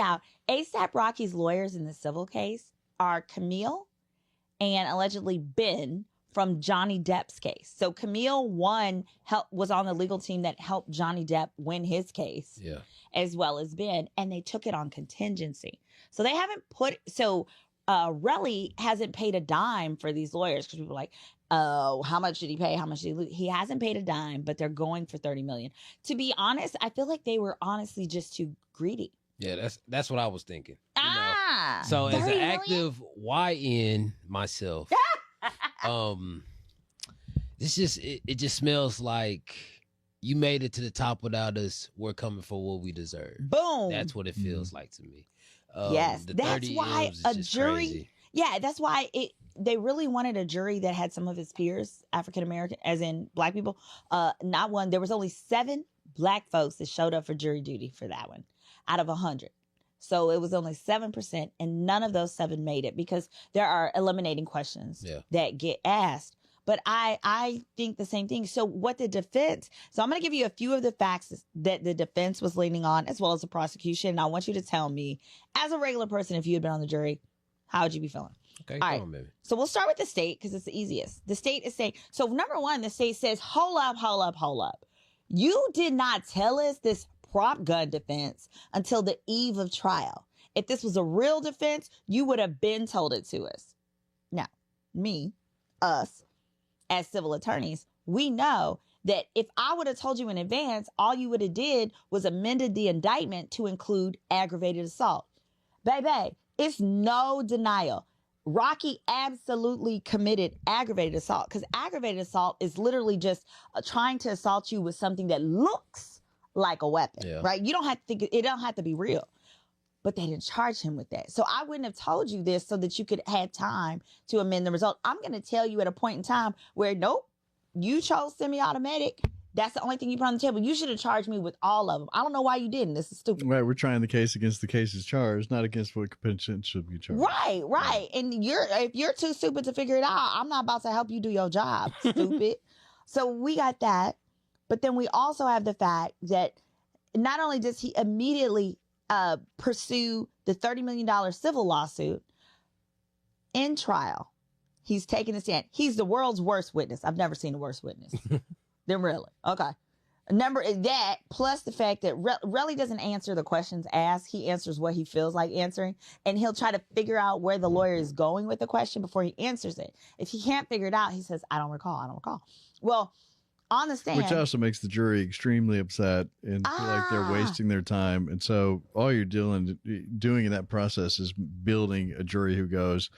Now, A$AP Rocky's lawyers in the civil case are Camille and allegedly Ben from Johnny Depp's case. So Camille was on the legal team that helped Johnny Depp win his case, as well as Ben, and they took it on contingency. So they haven't Relly hasn't paid a dime for these lawyers because people are like, oh, how much did he pay? How much did he lose? He hasn't paid a dime, but they're going for $30 million. To be honest, I feel like they were honestly just too greedy. Yeah, that's what I was thinking. So as an active YN myself, it just smells like you made it to the top without us. We're coming for what we deserve. Boom. That's what it feels like to me. Yes, that's why a jury. Crazy. Yeah, that's why they really wanted a jury that had some of his peers, African American, as in black people. Not one. There was only 7 black folks that showed up for jury duty for that one out of 100. So it was only 7%, and none of those 7 made it because there are eliminating questions that get asked. But I think the same thing. So what the defense, so I'm going to give you a few of the facts that the defense was leaning on as well as the prosecution. And I want you to tell me, as a regular person, if you had been on the jury, how would you be feeling? Okay, all right. on, baby. So we'll start with the state because it's the easiest. The state is saying, so number one, the state says, hold up. You did not tell us this prop gun defense until the eve of trial. If this was a real defense, you would have been told it to us. Now, us, as civil attorneys, we know that if I would have told you in advance, all you would have did was amended the indictment to include aggravated assault. Baby, it's no denial. Rocky absolutely committed aggravated assault because aggravated assault is literally just trying to assault you with something that looks like a weapon, right? You don't have to think, it don't have to be real. But they didn't charge him with that. So I wouldn't have told you this so that you could have time to amend the result. I'm going to tell you at a point in time where, nope, you chose semi-automatic. That's the only thing you put on the table. You should have charged me with all of them. I don't know why you didn't. This is stupid. Right. We're trying the case against the cases charged, not against what compensation should be charged. Right. And if you're too stupid to figure it out, I'm not about to help you do your job, stupid. So we got that. But then we also have the fact that not only does he immediately pursue the $30 million civil lawsuit in trial, he's taking a stand. He's the world's worst witness. I've never seen a worse witness. Then really. Okay. That plus the fact that Relly doesn't answer the questions asked. He answers what he feels like answering, and he'll try to figure out where the lawyer is going with the question before he answers it. If he can't figure it out, he says, I don't recall. Well, on the stand. Which also makes the jury extremely upset and feel like they're wasting their time. And so all you're doing in that process is building a jury who goes,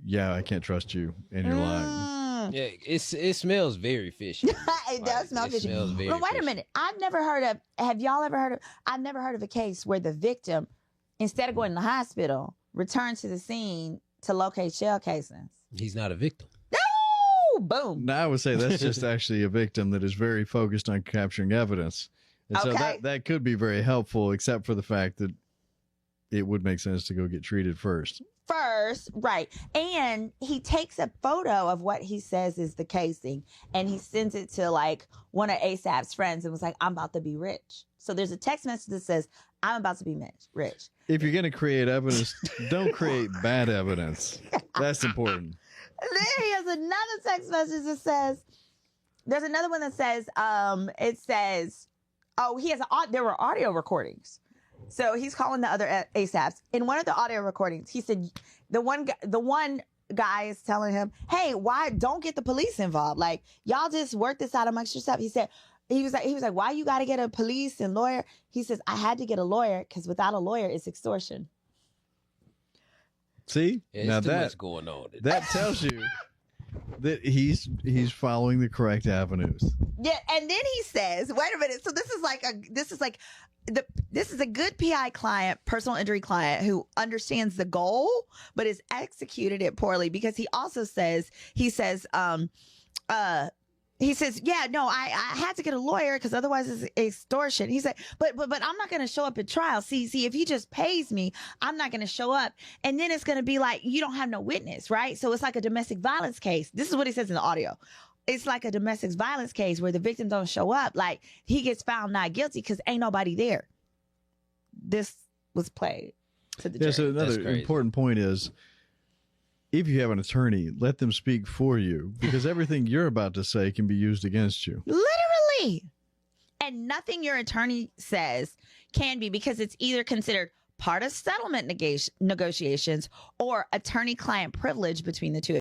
yeah, I can't trust you, and you're lying. Yeah, it smells very fishy. It does smell fishy. But wait a minute. I've never heard of a case where the victim, instead of going to the hospital, returned to the scene to locate shell casings. He's not a victim. Boom. Now I would say that's just actually a victim that is very focused on capturing evidence. And so that could be very helpful, except for the fact that it would make sense to go get treated first. Right. And he takes a photo of what he says is the casing and he sends it to like one of A$AP's friends and was like, I'm about to be rich. So there's a text message that says, I'm about to be rich. If you're going to create evidence, don't create bad evidence. That's important. And then he has another text message that says, there's another one that says, there were audio recordings. So he's calling the other A$APs. In one of the audio recordings, he said, the one guy is telling him, hey, why don't get the police involved? Like, y'all just work this out amongst yourself. He was like, why you got to get a police and lawyer? He says, I had to get a lawyer because without a lawyer, it's extortion. See, now that's going on. That tells you that he's following the correct avenues. Yeah, and then he says, "Wait a minute." So this is a good PI client, personal injury client, who understands the goal but has executed it poorly because he also says yeah, no, I had to get a lawyer because otherwise it's extortion. He said, but I'm not going to show up at trial. See, if he just pays me, I'm not going to show up. And then it's going to be like, you don't have no witness, right? So it's like a domestic violence case. This is what he says in the audio. It's like a domestic violence case where the victim don't show up. Like he gets found not guilty because ain't nobody there. This was played to the Yeah, jury. so That's another crazy. important point is, if you have an attorney, let them speak for you, because everything you're about to say can be used against you. Literally. And nothing your attorney says can be, because it's either considered part of settlement negotiations or attorney-client privilege between the two.